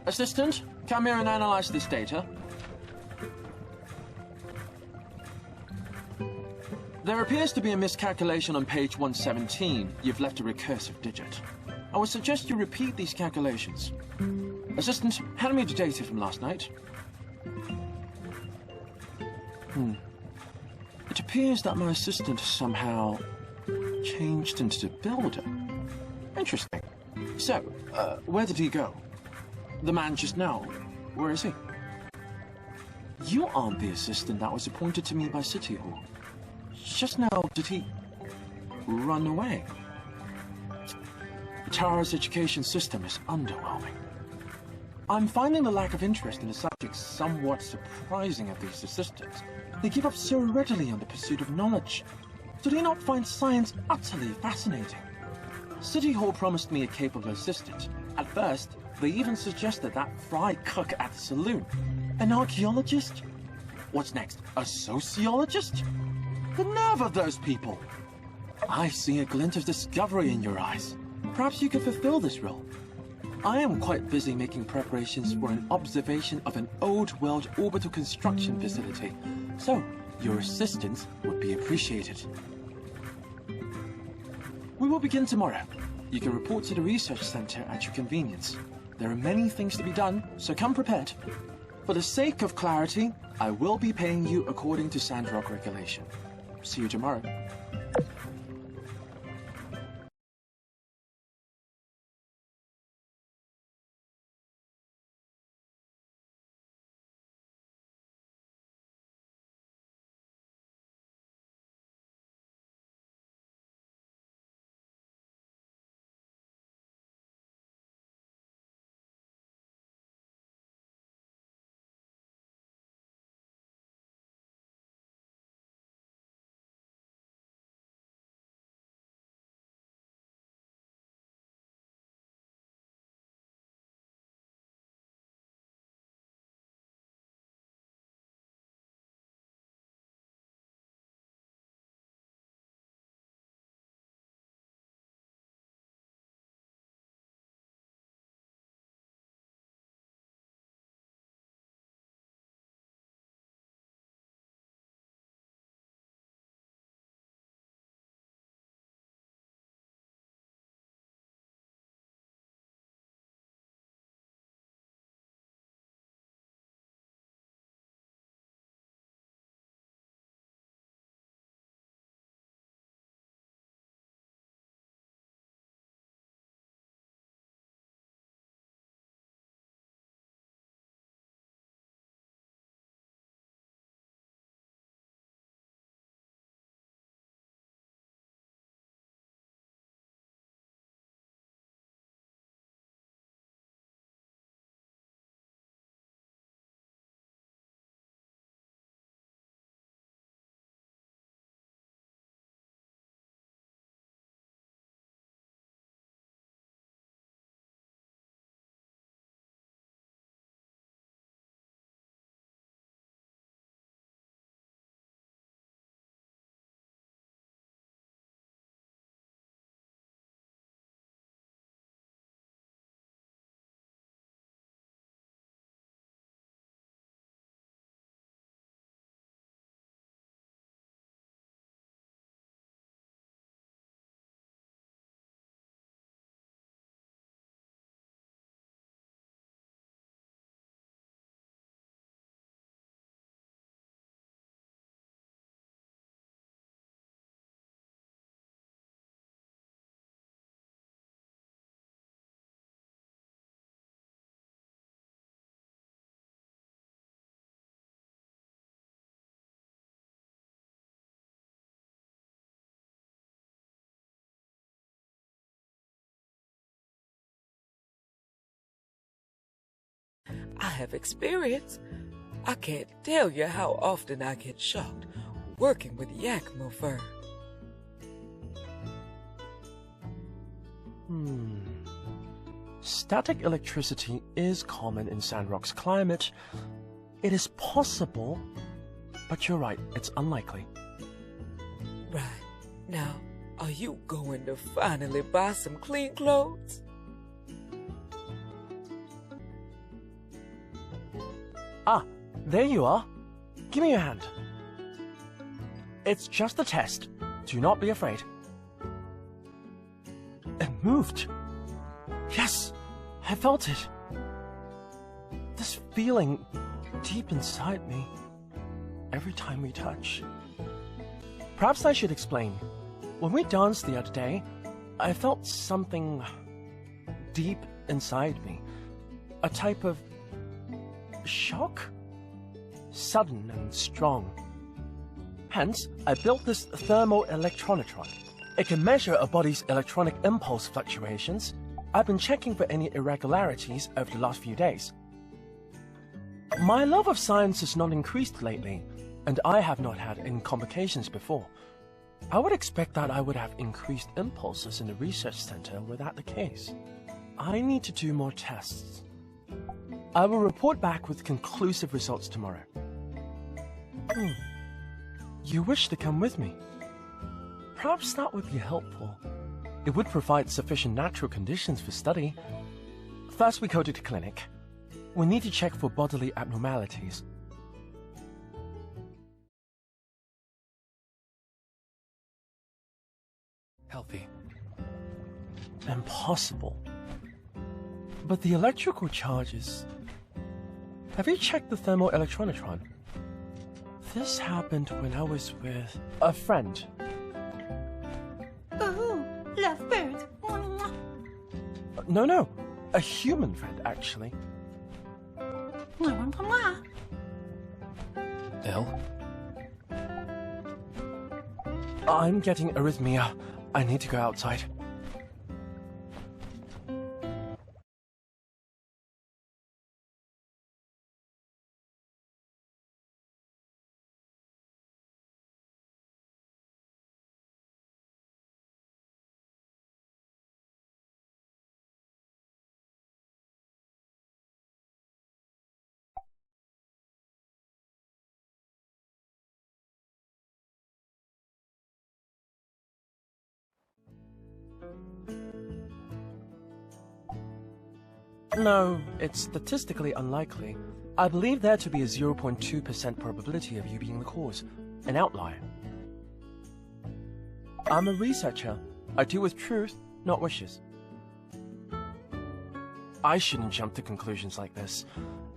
Assistant, come here and analyze this data. There appears to be a miscalculation on page 117. You've left a recursive digit. I would suggest you repeat these calculations. Assistant, hand me the data from last night. It appears that my assistant somehow changed into the builder. Interesting. So, where did he go? The man just now. Where is he? You aren't the assistant that was appointed to me by City Hall. Just now, did he run away? Tara's education system is underwhelming. I'm finding the lack of interest in the subject somewhat surprising of these assistants. They give up so readily on the pursuit of knowledge. Do they not find science utterly fascinating? City Hall promised me a capable assistant. At first, they even suggested that fry cook at the saloon. An archaeologist? What's next? A sociologist? The nerve of those people! I see a glint of discovery in your eyes. Perhaps you could fulfill this role. I am quite busy making preparations for an observation of an old-world orbital construction facility, so your assistance would be appreciated. We will begin tomorrow. You can report to the research center at your convenience. There are many things to be done, so come prepared. For the sake of clarity, I will be paying you according to Sandrock regulation. See you tomorrow. I have experience. I can't tell you how often I get shocked working with Yakima fur. Static electricity is common in Sandrock's climate. It is possible, but you're right, it's unlikely. Right. Now, are you going to finally buy some clean clothes? Ah, there you are. Give me your hand. It's just a test. Do not be afraid. It moved. Yes, I felt it. This feeling deep inside me every time we touch. Perhaps I should explain. When we danced the other day, I felt something deep inside me. A type of shock? Sudden and strong. Hence, I built this thermoelectronotron. It can measure a body's electronic impulse fluctuations. I've been checking for any irregularities over the last few days. My love of science has not increased lately, and I have not had any complications before. I would expect that I would have increased impulses in the research center were that the case. I need to do more tests. I will report back with conclusive results tomorrow. You wish to come with me? Perhaps that would be helpful. It would provide sufficient natural conditions for study. First, we go to the clinic. We need to check for bodily abnormalities. Healthy. Impossible. But the electrical charges... Have you checked the thermoelectronotron? This happened when I was with a friend. Oh, lovebird. No, a human friend, actually. Ill? I'm getting arrhythmia. I need to go outside. No, it's statistically unlikely. I believe there to be a 0.2% probability of you being the cause, an outlier. I'm a researcher. I deal with truth, not wishes. I shouldn't jump to conclusions like this.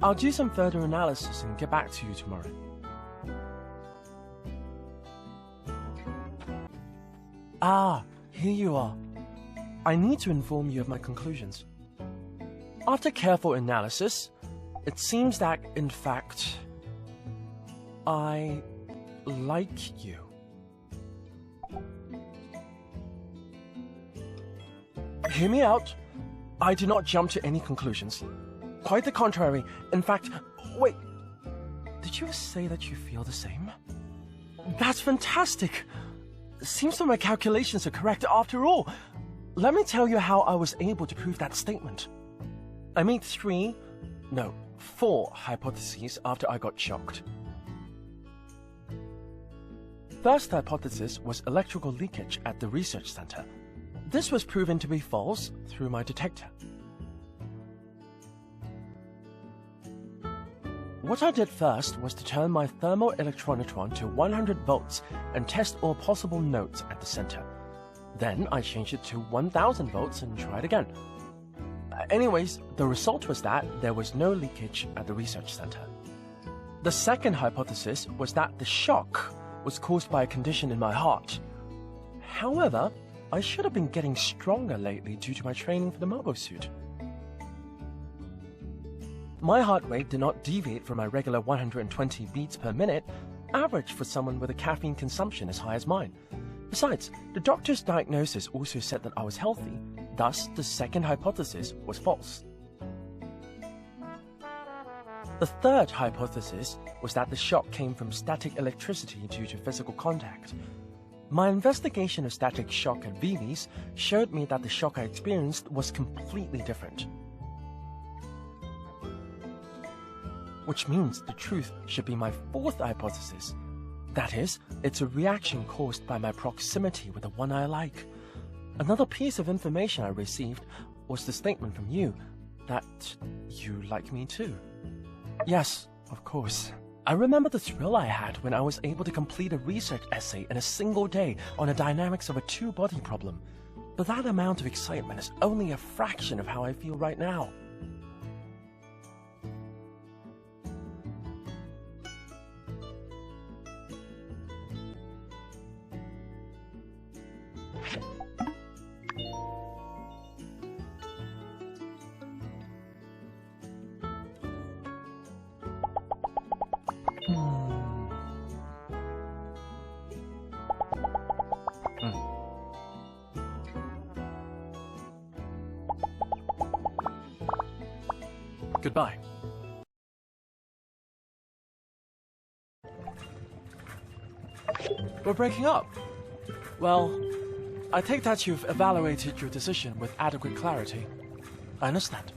I'll do some further analysis and get back to you tomorrow. Ah, here you are. I need to inform you of my conclusions. After careful analysis, it seems that, in fact, I like you. Hear me out. I do not jump to any conclusions. Quite the contrary. In fact, wait. Did you say that you feel the same? That's fantastic. Seems that my calculations are correct after all. Let me tell you how I was able to prove that statement. I made 4 hypotheses after I got shocked. First hypothesis was electrical leakage at the research center. This was proven to be false through my detector. What I did first was to turn my thermoelectronotron to 100 volts and test all possible nodes at the center. Then I changed it to 1000 volts and tried again. Anyways, the result was that there was no leakage at the research center. The second hypothesis was that the shock was caused by a condition in my heart. However, I should have been getting stronger lately due to my training for the mobile suit. My heart rate did not deviate from my regular 120 beats per minute, average for someone with a caffeine consumption as high as mine. Besides, the doctor's diagnosis also said that I was healthy, thus the second hypothesis was false. The third hypothesis was that the shock came from static electricity due to physical contact. My investigation of static shock at Vivi's showed me that the shock I experienced was completely different. Which means the truth should be my fourth hypothesis. That is, it's a reaction caused by my proximity with the one I like. Another piece of information I received was the statement from you that you like me too. Yes, Of course. I remember the thrill I had when I was able to complete a research essay in a single day on the dynamics of a two-body problem. But that amount of excitement is only a fraction of how I feel right now. Goodbye. We're breaking up. Well, I take that you've evaluated your decision with adequate clarity. I understand.